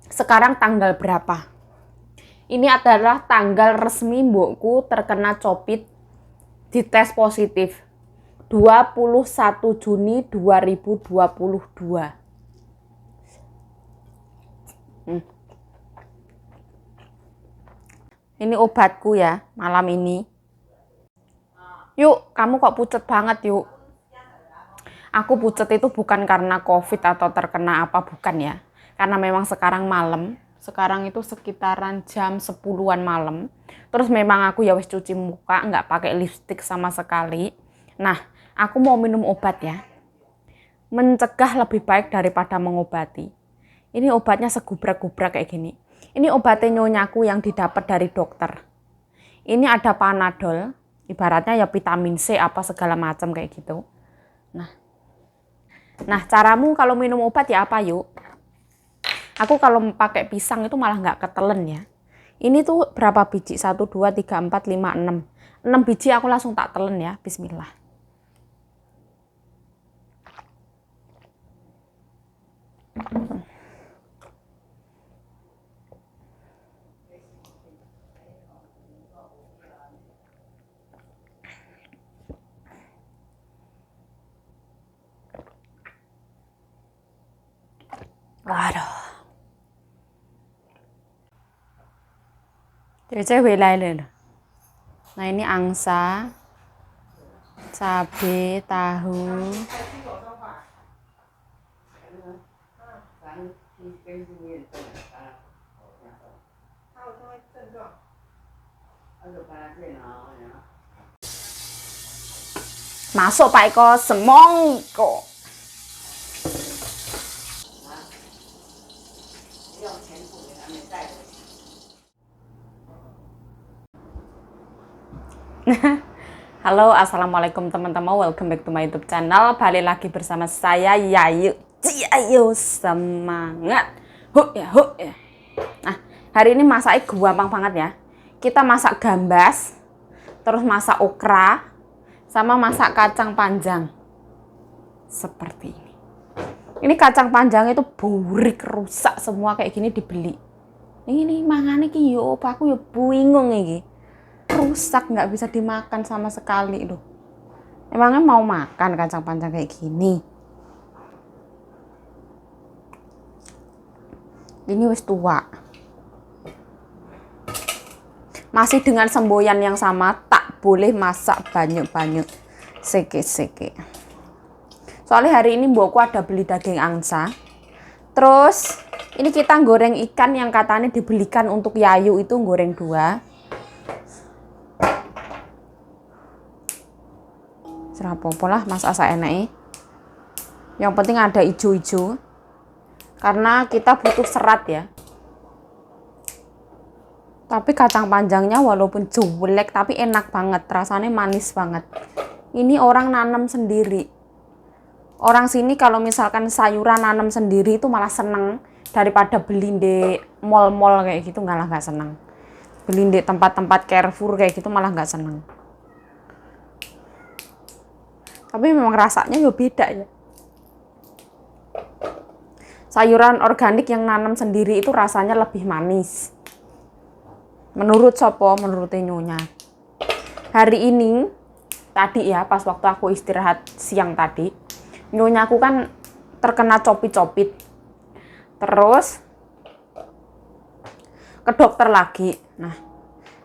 Sekarang tanggal berapa? Ini adalah tanggal resmi mbokku terkena COVID dites positif. 21 Juni 2022. Ini obatku ya malam ini. Yuk, kamu kok pucet banget yuk. Aku pucet itu bukan karena COVID atau terkena apa, bukan ya. Karena memang sekarang malam. Sekarang itu sekitaran jam 10-an malam. Terus memang aku ya wis cuci muka, nggak pakai lipstik sama sekali. Nah, aku mau minum obat ya. Mencegah lebih baik daripada mengobati. Ini obatnya segubrak-gubrak kayak gini. Ini obatnya nyonyaku yang didapat dari dokter. Ini ada Panadol, ibaratnya ya vitamin C apa segala macam kayak gitu. Nah, caramu kalau minum obat ya apa yuk? Aku kalau pakai pisang itu malah nggak ketelen ya. Ini tuh berapa biji? 1, 2, 3, 4, 5, 6. 6 biji aku langsung tak telen ya. Bismillah. Aduh. Cewek lain. Nah ini angsa, cabai, tahu. Masuk Pak Eko, semongko. Halo, assalamualaikum teman-teman. Welcome back to my YouTube channel. Balik lagi bersama saya Yayu. Ayo semangat. Huk ya, huk ya. Nah, hari ini masaknya gampang banget ya. Kita masak gambas, terus masak okra, sama masak kacang panjang. Seperti ini. Ini kacang panjang itu burik, rusak semua kayak gini dibeli. Ini mangane ki yo, aku yo bingung iki. Rusak, nggak bisa dimakan sama sekali loh. Emangnya mau makan kacang panjang kayak gini? Ini wis tua. Masih dengan semboyan yang sama, tak boleh masak banyak-banyak. Seke-seke. Soalnya hari ini mbokku ada beli daging angsa. Terus ini kita goreng ikan yang katanya dibelikan untuk Yayu itu goreng 2. Serapopo lah mas asa enake. Yang penting ada ijo-ijo. Karena kita butuh serat ya. Tapi kacang panjangnya walaupun jelek tapi enak banget, rasanya manis banget. Ini orang nanam sendiri. Orang sini kalau misalkan sayuran nanam sendiri itu malah seneng daripada beli di mall-mall kayak gitu, nggak seneng. Beli di tempat-tempat Carrefour kayak gitu malah nggak seneng. Tapi memang rasanya ya beda ya. Sayuran organik yang nanam sendiri itu rasanya lebih manis. Menurut Sopo, menurut nyonya. Hari ini, tadi ya pas waktu aku istirahat siang tadi, nyonyaku kan terkena copit-copit. Terus ke dokter lagi. Nah,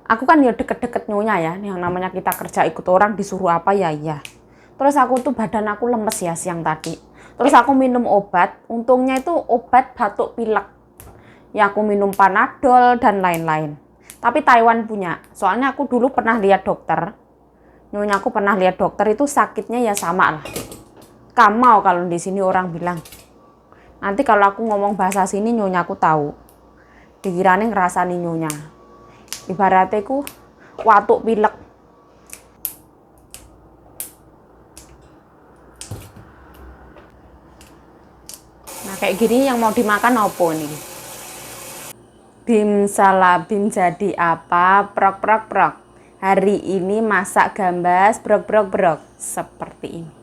aku kan ya deket-deket nyonya ya, yang namanya kita kerja ikut orang disuruh apa ya iya. Terus aku tuh badan aku lemes ya siang tadi. Terus aku minum obat, untungnya itu obat batuk pilek. Ya aku minum Panadol dan lain-lain. Tapi Taiwan punya, soalnya aku dulu pernah lihat dokter. Nyonya aku pernah lihat dokter itu sakitnya ya sama lah. Kamau kalau di sini orang bilang. Nanti kalau aku ngomong bahasa sini nyonya aku tahu. Dikirane ngerasani nyonya. Ibaratnya ku watuk pilek. Nah kayak gini yang mau dimakan apa nih? Bim salabim jadi apa? Prok prok prok. Hari ini masak gambas brok brok brok. Seperti ini.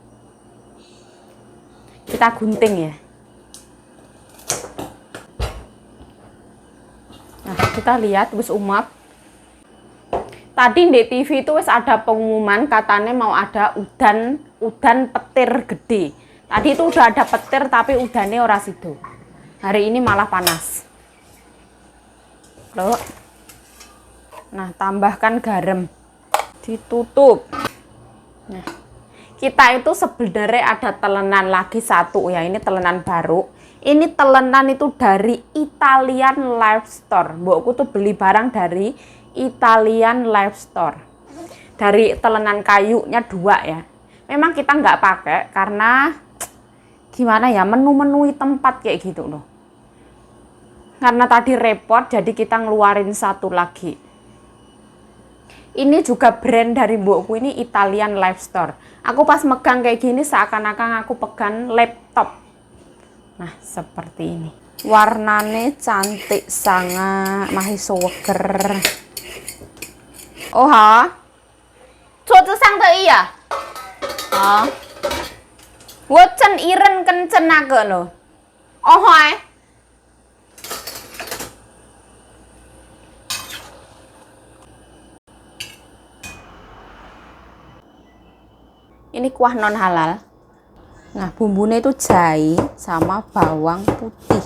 Kita gunting ya. Nah, kita lihat wis umap. Tadi di TV itu wis ada pengumuman katanya mau ada udan petir gede. Tadi itu udah ada petir tapi udannya ora sido. Hari ini malah panas. Loh. Nah, tambahkan garam. Ditutup. Nah, kita itu sebenarnya ada telenan lagi satu ya. Ini telenan baru. Ini telenan itu dari Italian Life Store. Mbokku tuh beli barang dari Italian Life Store. Dari telenan kayunya 2 ya. Memang kita nggak pakai karena gimana ya, menu-menui tempat kayak gitu loh. Karena tadi repot jadi kita ngeluarin satu lagi. Ini juga brand dari mbokku, ini Italian Life Store. Aku pas megang kayak gini seakan-akan aku pegang laptop. Nah, seperti ini. Warnanya cantik sangat, mahi seger. Oh ha? Cuaca sang de iya? Ha? Wo chen iren kencen naga lo. Oh hai? Ini kuah non halal. Nah, bumbunya itu jahe sama bawang putih.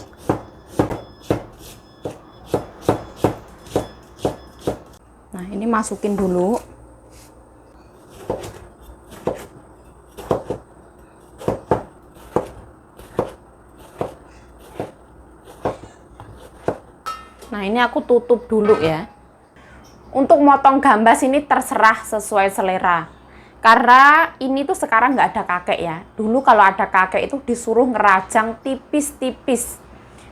Nah, ini masukin dulu. Nah, ini aku tutup dulu ya. Untuk motong gambas ini terserah sesuai selera. Karena ini tuh sekarang nggak ada kakek ya. Dulu kalau ada kakek itu disuruh ngerajang tipis-tipis.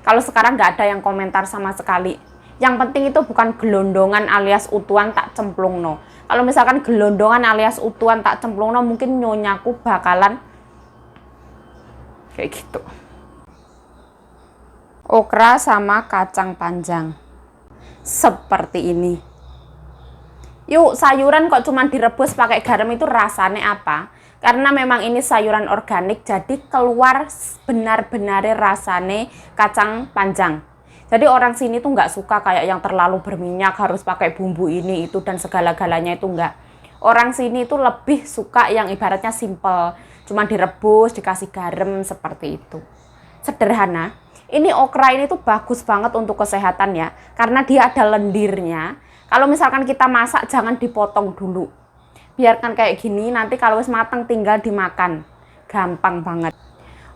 Kalau sekarang nggak ada yang komentar sama sekali. Yang penting itu bukan gelondongan alias utuhan tak cemplungno. Kalau misalkan gelondongan alias utuhan tak cemplungno, mungkin nyonyaku bakalan kayak gitu. Okra sama kacang panjang. Seperti ini. Yuk, sayuran kok cuma direbus pakai garam itu rasanya apa? Karena memang ini sayuran organik, jadi keluar benar-benarnya rasanya kacang panjang. Jadi orang sini tuh nggak suka kayak yang terlalu berminyak, harus pakai bumbu ini, itu, dan segala-galanya itu nggak. Orang sini tuh lebih suka yang ibaratnya simple, cuma direbus, dikasih garam, seperti itu. Sederhana. Ini okra ini tuh bagus banget untuk kesehatan ya, karena dia ada lendirnya. Kalau misalkan kita masak jangan dipotong dulu. Biarkan kayak gini, nanti kalau wis mateng tinggal dimakan. Gampang banget.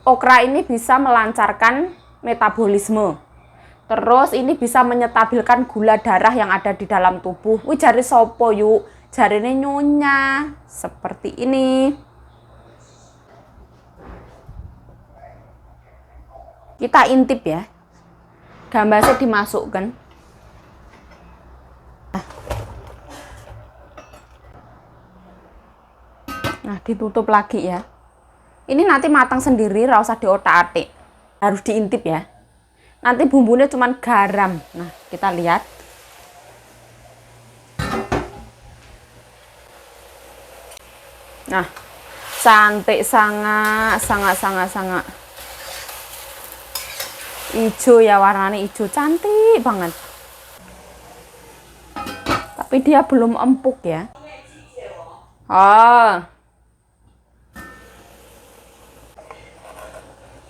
Okra ini bisa melancarkan metabolisme. Terus ini bisa menyetabilkan gula darah yang ada di dalam tubuh. Wih, jari sopo yuk. Jarine nyonya. Seperti ini. Kita intip ya. Gambasnya dimasukkan. Nah, ditutup lagi ya. Ini nanti matang sendiri, nggak usah diotak-atik. Harus diintip ya. Nanti bumbunya cuma garam. Nah, kita lihat. Nah, cantik sangat. Ijo ya, warnanya ijo, cantik banget. Tapi dia belum empuk ya. Oh.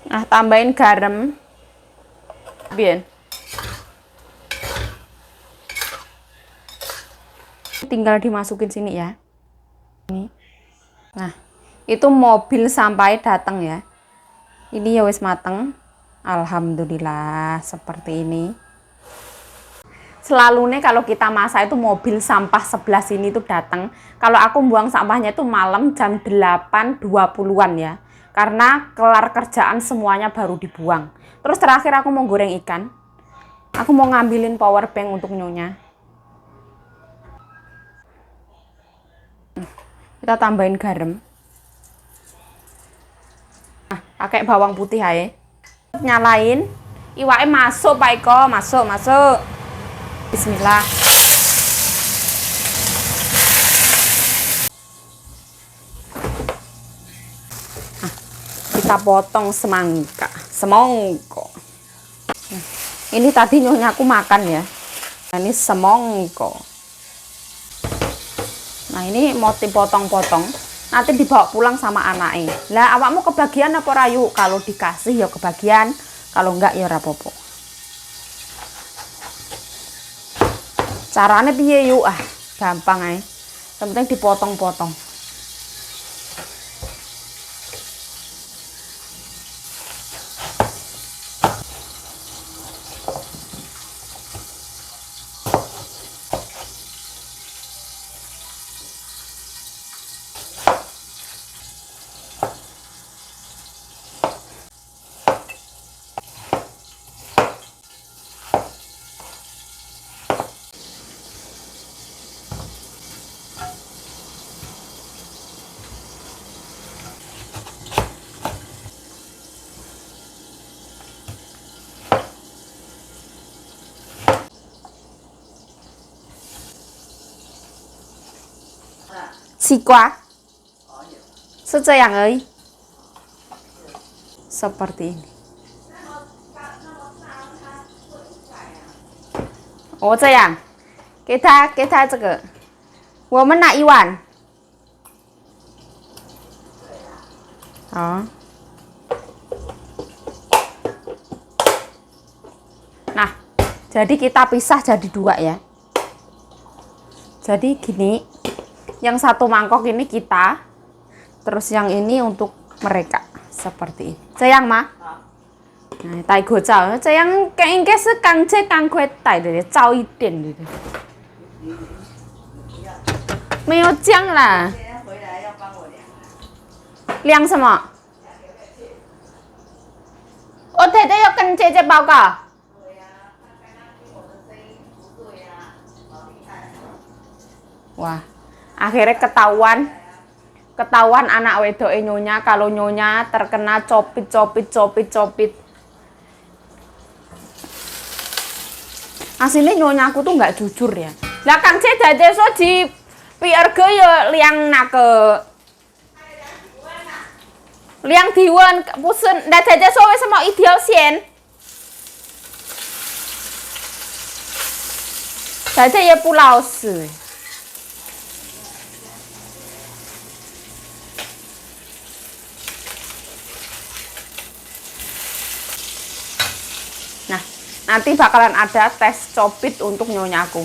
Nah, tambahin garam. Bien. Tinggal dimasukin sini ya. Ini. Nah, itu mobil sampai datang ya. Ini ya wis mateng. Alhamdulillah, seperti ini. Selalu nih kalau kita masak itu mobil sampah sebelah sini tuh datang. Kalau aku buang sampahnya itu malam jam 8.20-an ya. Karena kelar kerjaan semuanya baru dibuang. Terus terakhir aku mau goreng ikan. Aku mau ngambilin power bank untuk nyonya. Kita tambahin garam. Nah, pakai bawang putih aja. Nyalain. Iwake masuk Pak Eko, masuk. Bismillah. Nah, kita potong semangka. Ini tadi nyonya aku makan ya. Ini semongko. Nah, ini mau dipotong-potong. Nanti dibawa pulang sama anaknya. Lah, awakmu kebagian apa rayu? Kalau dikasih ya kebagian, kalau enggak ya rapopo. Caranya piye yuk? Gampang aja. Yang penting dipotong-potong.西瓜 seperti ini. Oh, 这样，给他这个，我们拿1碗。好。Nah, jadi kita pisah jadi 2 ya. Jadi gini, yang satu mangkok ini kita, terus yang ini untuk mereka seperti ini. Sayang mah. Nah, 带口罩，这样应该是赶快带的，早一点的。没有酱啦。回来要帮我量。量什么？我太太要跟姐姐报告。Wah, akhirnya ketahuan anak wedoke nyonya kalau nyonya terkena copit. Aslinya nyonya aku tuh nggak jujur ya. Lah Kang C dadi so di PRG ya liang nake. Liang diwan pusen ndak dadi so wis mau ideal sien. Dadi ya pulau se. Nah, nanti bakalan ada tes copit untuk nyonyaku.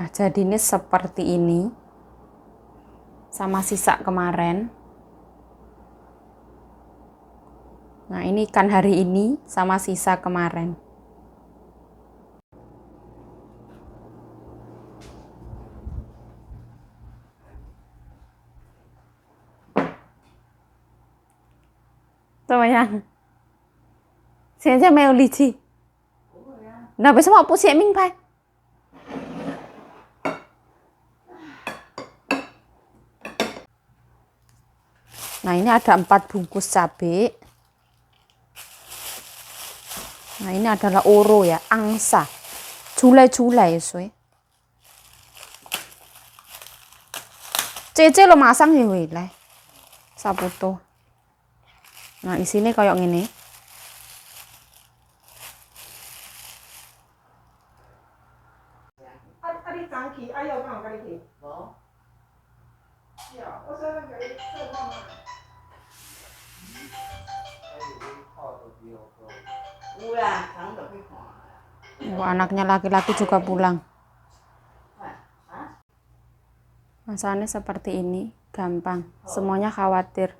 Nah, jadi ini seperti ini. Sama sisa kemarin. Nah, ini kan hari ini sama sisa kemarin. Tuh yang. 现在没有力气。那为什么不写明白？ Nah, ini ada 4 bungkus cabai. Nah, ini adalah oro ya, angsa. Julai sui. Cece lo masang ya wile. Saputo. Nah, isinya kayak gini. Oh, anaknya laki-laki juga pulang. Masalahnya seperti ini, gampang. Semuanya khawatir.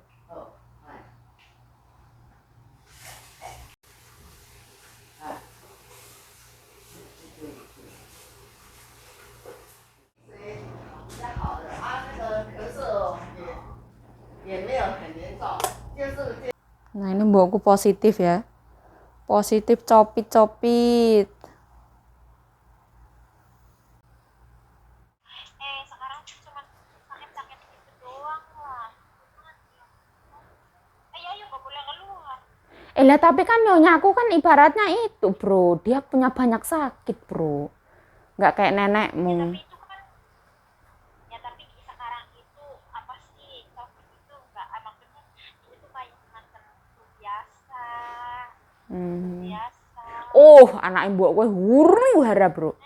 Nah, ini mbokku positif ya. Positif copit. Sekarang cuma sakit-sakit gitu doang lah. Ayo gak boleh keluar. Lah tapi kan nyonya aku kan ibaratnya itu bro, dia punya banyak sakit bro, nggak kayak nenekmu. Tapi sekarang itu apa sih COVID itu nggak maksudnya itu kayak semacam biasa. Biasa. Oh, anak mbok kowe huru-hara, Bro.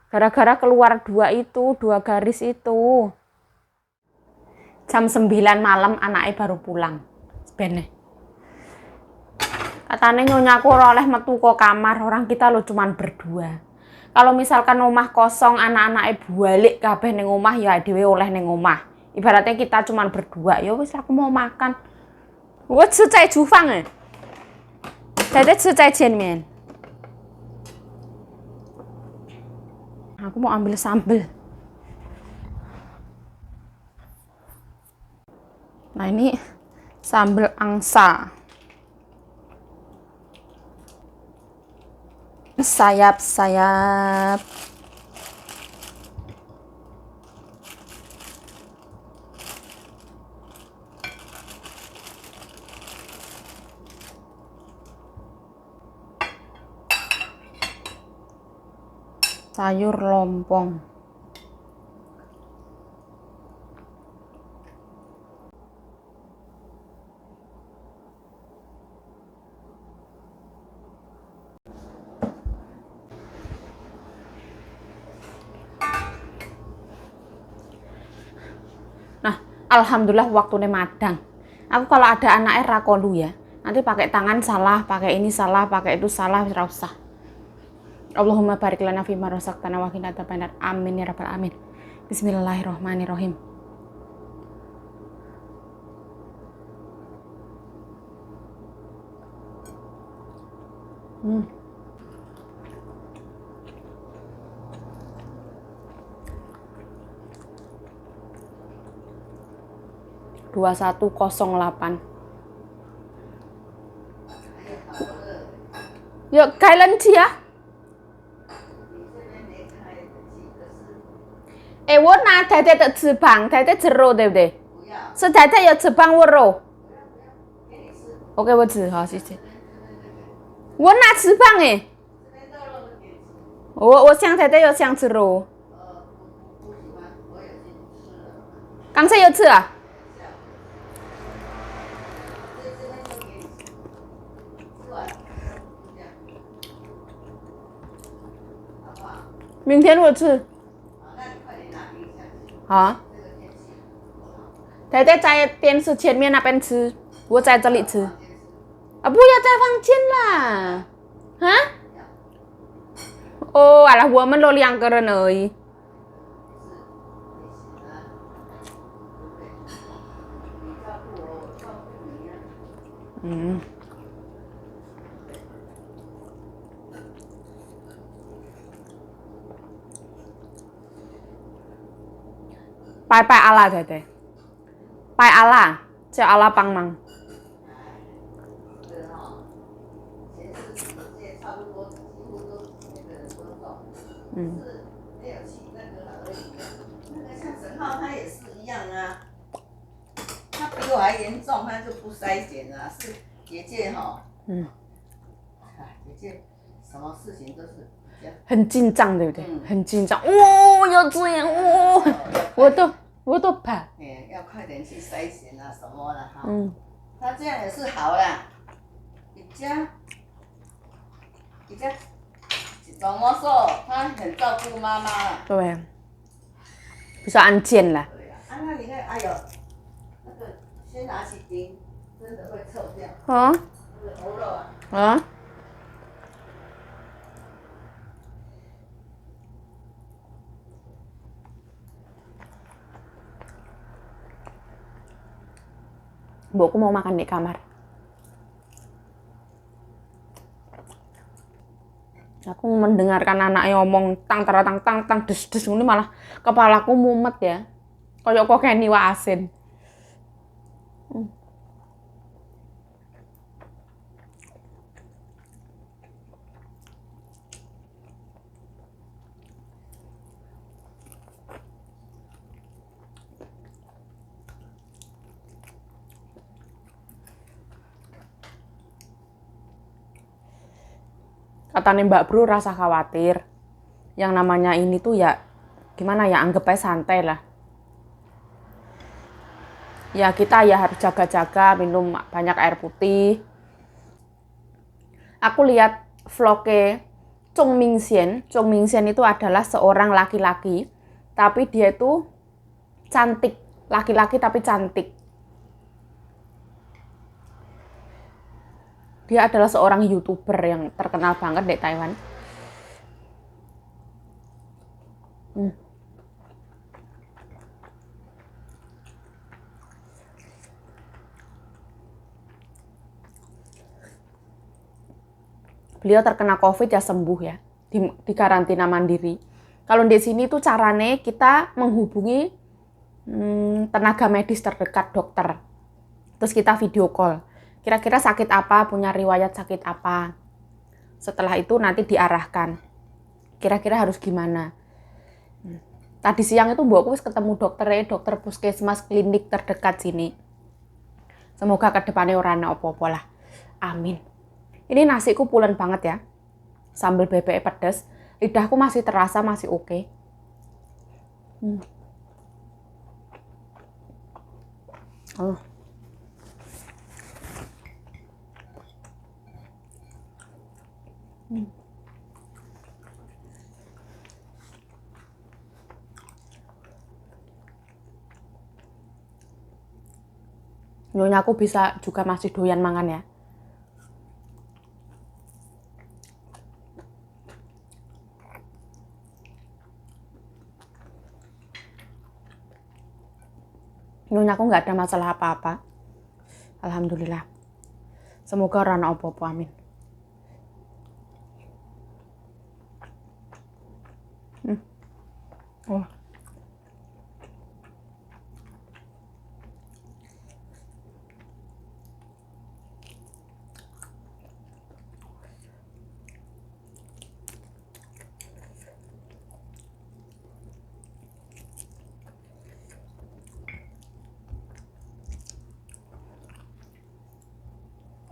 Gara-gara keluar dua garis itu. Jam 9 malam anaknya baru pulang. Bene. Katanya nyonyaku ora oleh metu ke kamar, orang kita lo cuman berdua. Kalau misalkan rumah kosong, anak-anaknya balik kabeh ning omah ya dhewe oleh ning omah. Ibaratnya kita cuman berdua, ya wis aku mau makan. Wo ci zai chu fang eh. Dede ci zai jian mian. Aku mau ambil sambel. Nah, ini sambal angsa. Sayap-sayap. Sayur lompong. Nah, alhamdulillah waktunya madang. Aku kalau ada anaknya rakolu ya. Nanti pakai tangan salah, pakai ini salah, pakai itu salah, ora usah. Allahumma barik lana fima razaqtana wa qina adzabannar. Amin ya rabbal alamin. Bismillahirrahmanirrahim. Hmm. Dua 2108. Yuk, kailan chia? 我拿太太的翅膀，太太吃肉对不对？是太太有翅膀或肉？OK， 我吃，好，谢谢。我拿翅膀哎，我想太太有想吃肉。刚才有吃啊？明天我吃。好啊。太太在电视前面那边吃，我在这里吃。啊，不要在房间啦。Hah? Oh, alah gua men lo liang keren euy. Pai pai Allah tete. Pai Allah,叫Allah帮忙。没有去那个而已。那个像沈浩他也是一样啊，他比我还严重，他就不筛检啊，是结界哈。结界什么事情都是这样。很紧张，对不对？很紧张。哦，要这样哦，我都怕。要快点去筛检啊什么的哈。他这样也是好啦，比较。怎么说？他很照顾妈妈啦。对，比较安静了。对呀，那你看，哎呦，那个先拿起钉，真的会臭掉。啊？那个头肉啊。啊？Mbokku mau makan di kamar. Aku mendengarkan anaknya ngomong tang tang des des ini malah kepalaku mumet ya. Kayak kok keni wa asin. Katanya Mbak Bro rasa khawatir. Yang namanya ini tuh ya gimana ya, anggap aja santai lah. Ya kita ya harus jaga-jaga, minum banyak air putih. aku lihat vlognya Chong Mingxian. Chong Mingxian itu adalah seorang laki-laki, tapi dia itu cantik, laki-laki tapi cantik. Dia adalah seorang YouTuber yang terkenal banget di Taiwan. Beliau terkena COVID ya sembuh ya, di karantina mandiri. Kalau di sini tuh caranya kita menghubungi tenaga medis terdekat, dokter. Terus kita video call. Kira-kira sakit apa, punya riwayat sakit apa. Setelah itu nanti diarahkan. Kira-kira harus gimana. Tadi siang itu mbokku wis ketemu dokter puskesmas klinik terdekat sini. Semoga kedepannya ora ana apa-apa lah. Amin. Ini nasiku pulen banget ya. Sambal bebek pedas. Lidahku masih terasa, masih oke. Oh. Nyonya aku bisa juga masih doyan mangan ya. Nyonya aku nggak ada masalah apa-apa. Alhamdulillah. Semoga orang apa-apa, amin. Oh.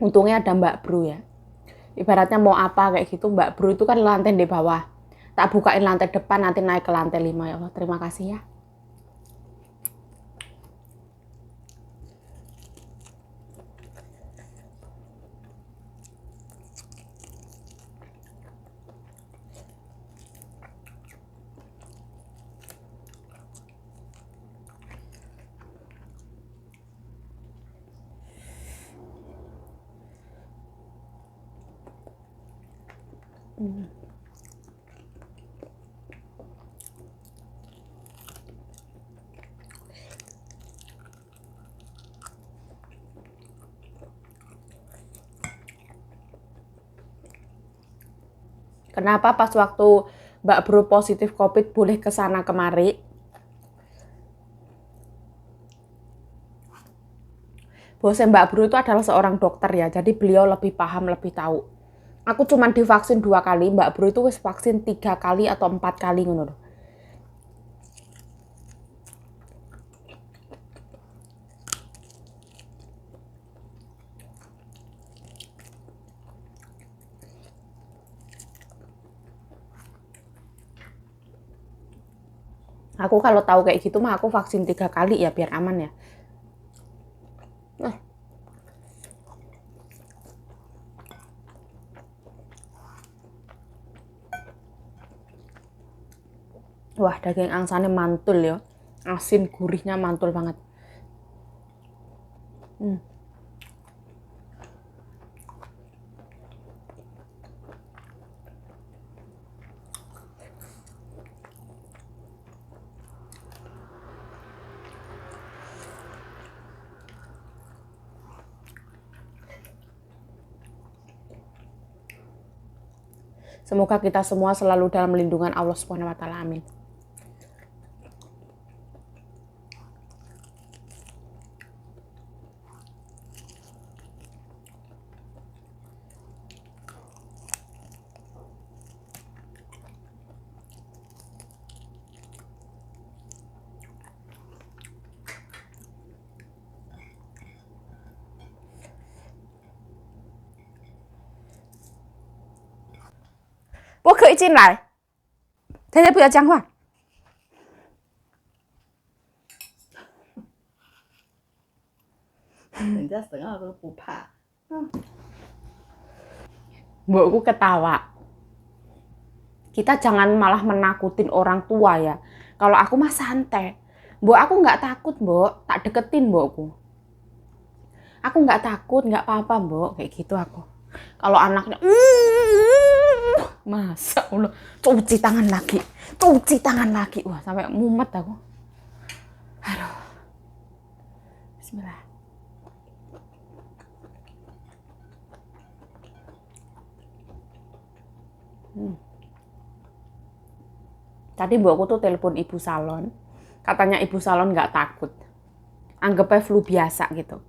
Untungnya ada Mbak Bro ya. Ibaratnya mau apa kayak gitu, Mbak Bro itu kan lantai di bawah. Tak bukain lantai depan, nanti naik ke lantai 5 ya Allah. Terima kasih ya. Kenapa pas waktu Mbak Bro positif COVID boleh ke sana kemari? Bosnya Mbak Bro itu adalah seorang dokter ya, jadi beliau lebih paham, lebih tahu. Aku cuma divaksin 2 kali, Mbak Bro itu wis vaksin 3 kali atau 4 kali ngono. Aku kalau tahu kayak gitu mah aku vaksin 3 kali ya biar aman ya. Wah, daging angsane mantul ya. Asin gurihnya mantul banget. Semoga kita semua selalu dalam lindungan Allah Subhanahu wa taala. Amin. Bố可以进来，大家不要讲话。人家沈浩都不怕。Mbokku ketawa. Kita jangan malah menakutin orang tua ya. Kalau aku mah santai. Mbok aku nggak takut, Mbok. Tak deketin mbokku. Aku nggak takut, nggak apa-apa, Mbok. Kayak gitu aku. Kalau anaknya, masa Allah, cuci tangan lagi. Wah, sampai mumet aku. Aduh. Bismillah. Tadi mbokku tuh telepon ibu salon. Katanya ibu salon nggak takut. Anggapnya flu biasa gitu.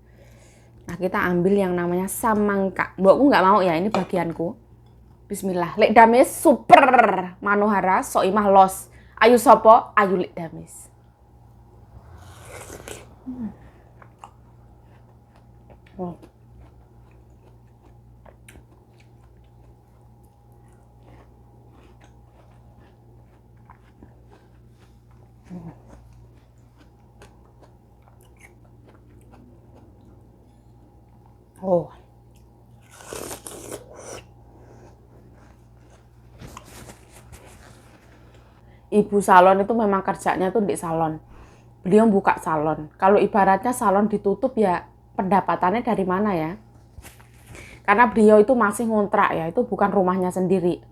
Nah, kita ambil yang namanya samangka. Mbokku nggak mau ya, ini bagianku. Bismillah. Lek dames super manohara soimah los. Ayu sopo, ayu lek dames. Oh. Oh. Ibu salon itu memang kerjanya tuh di salon. Beliau buka salon. Kalau ibaratnya salon ditutup ya pendapatannya dari mana ya? Karena beliau itu masih ngontrak ya, itu bukan rumahnya sendiri.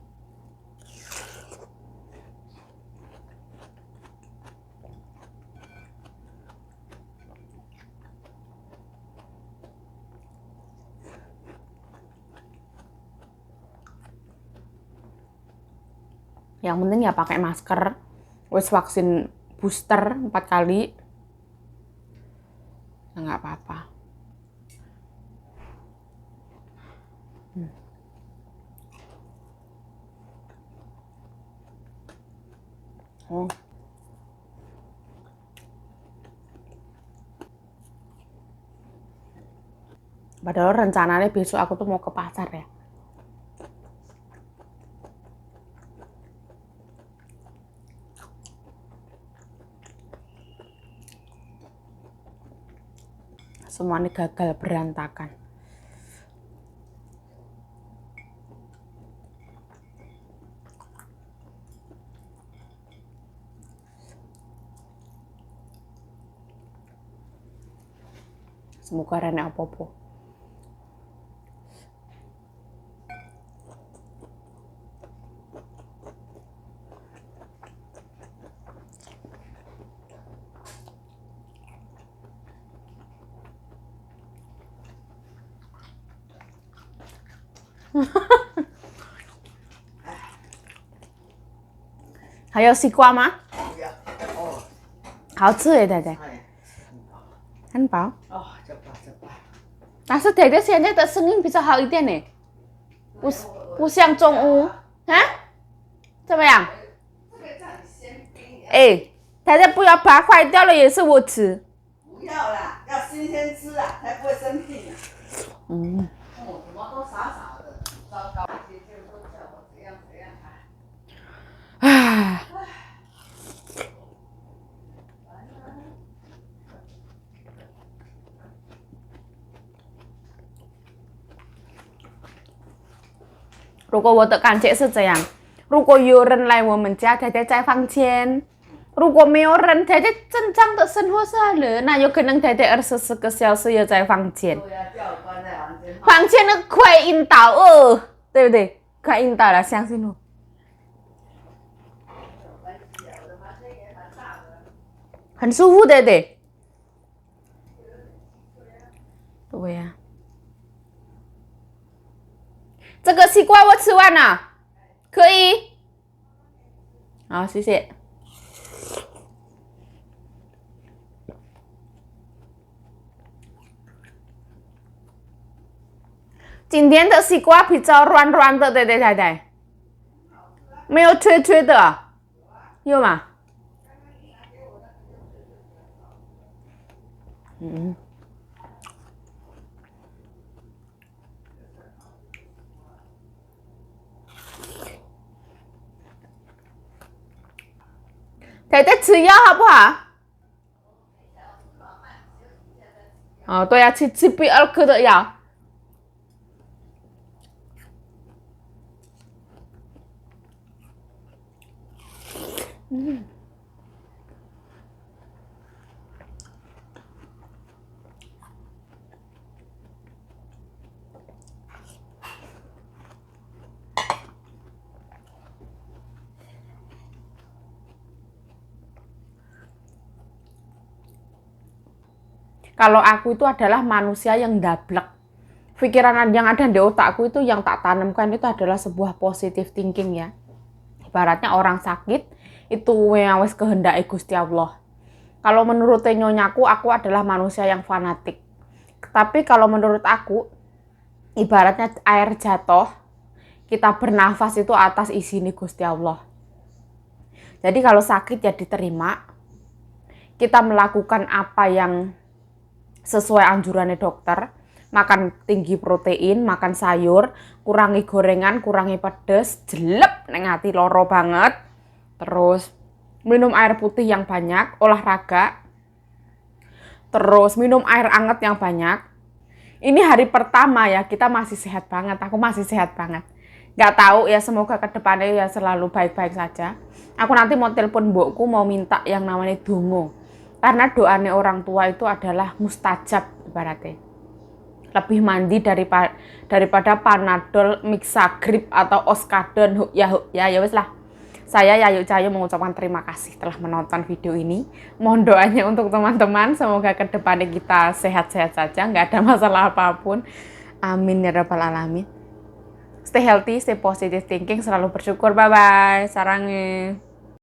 Yang penting ya pakai masker. Wes vaksin booster 4 kali. Ya nggak apa-apa. Oh. Padahal rencananya besok aku tuh mau ke pasar ya. Semuanya gagal berantakan. Semoga rene apa-apa.还有西瓜吗？哦，好吃耶，太太，哎，很饱。哦，这吧这吧，但是太太现在的声音比较好一点呢，不像中午啊？怎么样？这个叫你先冰，哎，太太不要把它坏掉了，也是我吃。不要啦，要新鲜吃啊，才不会生病啊。嗯，哦，怎么都傻傻的，糟糕，姐姐都叫我怎样怎样啊。唉，如果我的感觉是这样，如果有人来我们家，太太在房间。如果没有人，太太正常的生活下来，那有可能太太24个小时也在房间。对呀，叫我关在房间。房间的快晕倒哦，对不对？快晕倒了，相信我。很舒服，对不对？对呀。这个西瓜我吃完了，可以。好，谢谢。今天的西瓜比较软软的，对对太太，没有脆脆的，有吗？嗯。太太吃药好不好？哦，对呀、吃 CPL 科的药。Kalau aku itu adalah manusia yang dablek. Pikiran yang ada di otakku itu yang tak tanamkan itu adalah sebuah positive thinking ya. Ibaratnya orang sakit itu wis kehendak Gusti Allah. Kalau menurut nyonyaku, aku adalah manusia yang fanatik. Tapi kalau menurut aku, ibaratnya air jatuh, kita bernafas itu atas izin Gusti Allah. Jadi kalau sakit ya diterima, kita melakukan apa yang sesuai anjurannya dokter, makan tinggi protein, makan sayur, kurangi gorengan, kurangi pedes, jelek neng ati loro banget. Terus minum air putih yang banyak, olahraga. Terus minum air hangat yang banyak. Ini hari pertama ya, kita masih sehat banget, aku masih sehat banget. Gak tahu ya, semoga kedepannya ya selalu baik-baik saja. Aku nanti mau telepon mbokku, mau minta yang namanya dongo. Karena doanya orang tua itu adalah mustajab ibaratnya. Lebih mandi daripada Panadol, Mixagrip atau Oskadon. Ya wes lah. Saya Yayu Cahyo mengucapkan terima kasih telah menonton video ini. Mohon doanya untuk teman-teman, semoga kedepannya kita sehat-sehat saja, nggak ada masalah apapun. Amin ya rabbal alamin. Stay healthy, stay positive thinking, selalu bersyukur. Bye bye. Sarange.